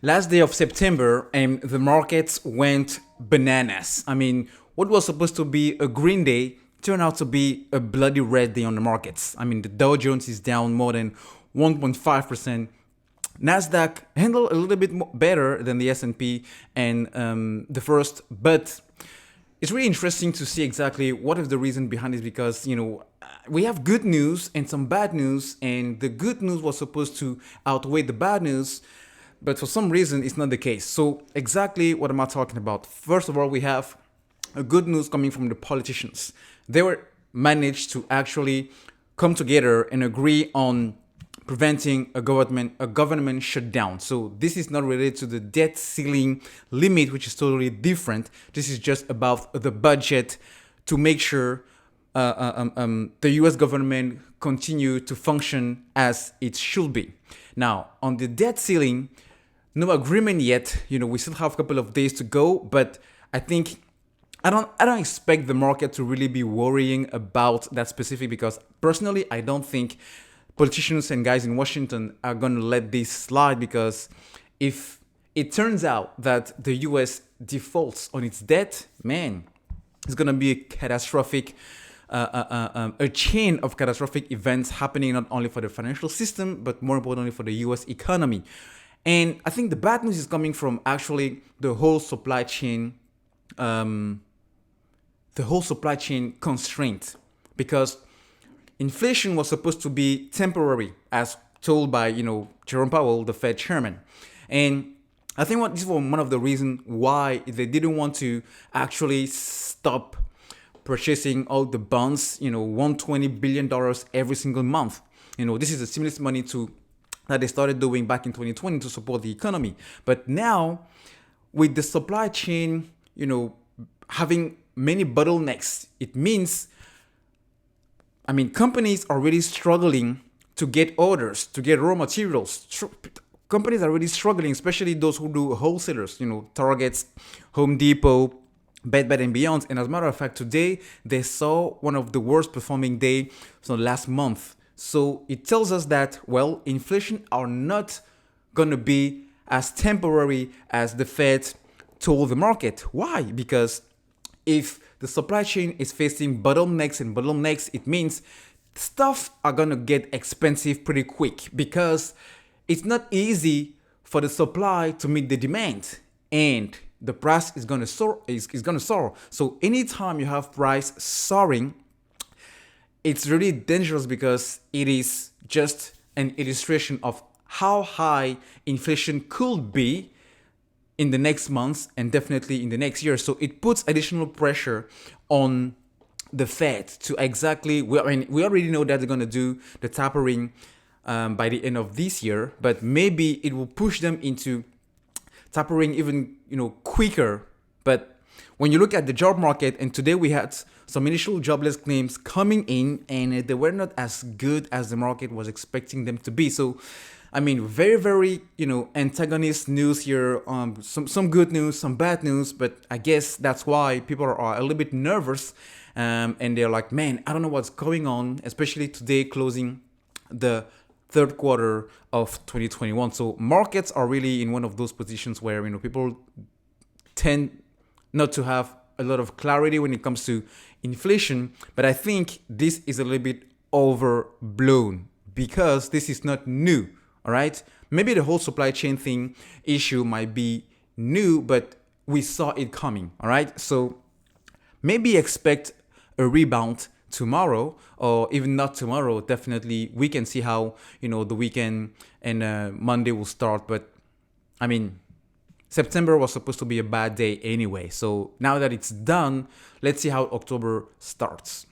last day of September, and the markets went bananas. I mean, what was supposed to be a green day turned out to be a bloody red day on the markets. I mean, the Dow Jones is down more than 1.5%. Nasdaq handled a little bit better than the S&P and the first, but it's really interesting to see exactly what is the reason behind this, because we have good news and some bad news, and the good news was supposed to outweigh the bad news, but for some reason it's not the case. So exactly what am I talking about? First of all, we have a good news coming from the politicians. They were managed to actually come together and agree on preventing a government shutdown. So this is not related to the debt ceiling limit, which is totally different. This is just about the budget to make sure the U.S. government continue to function as it should be. Now, on the debt ceiling, no agreement yet. We still have a couple of days to go, but I think I don't expect the market to really be worrying about that specific, because personally, I don't think politicians and guys in Washington are going to let this slide, because if it turns out that the US defaults on its debt, man, it's going to be a catastrophic, a chain of catastrophic events happening not only for the financial system, but more importantly for the US economy. And I think the bad news is coming from actually the whole supply chain constraint, because inflation was supposed to be temporary, as told by Jerome Powell, the Fed chairman. And I think this was one of the reasons why they didn't want to actually stop purchasing all the bonds, $120 billion every single month. This is the stimulus money that they started doing back in 2020 to support the economy. But now, with the supply chain, having many bottlenecks, it means, companies are really struggling to get orders, to get raw materials. Companies are really struggling, especially those who do wholesalers, Targets, Home Depot, Bed Bath & Beyond. And as a matter of fact, today they saw one of the worst performing days last month. So it tells us that, inflation are not going to be as temporary as the Fed told the market. Why? Because if the supply chain is facing bottlenecks, it means stuff are going to get expensive pretty quick, because it's not easy for the supply to meet the demand, and the price is going to soar. So anytime you have price soaring, it's really dangerous, because it is just an illustration of how high inflation could be in the next months and definitely in the next year. So it puts additional pressure on the Fed to we already know that they're going to do the tapering by the end of this year, but maybe it will push them into tapering even quicker. But when you look at the job market, and today we had some initial jobless claims coming in, and they were not as good as the market was expecting them to be. So very, very, antagonist news here. Some good news, some bad news, but I guess that's why people are a little bit nervous. And they're like, man, I don't know what's going on, especially today closing the third quarter of 2021. So markets are really in one of those positions where, people tend not to have a lot of clarity when it comes to inflation. But I think this is a little bit overblown, because this is not new. All right. Maybe the whole supply chain issue might be new, but we saw it coming. All right. So maybe expect a rebound tomorrow, or even not tomorrow. Definitely, we can see how, the weekend and Monday will start. But September was supposed to be a bad day anyway. So now that it's done, let's see how October starts.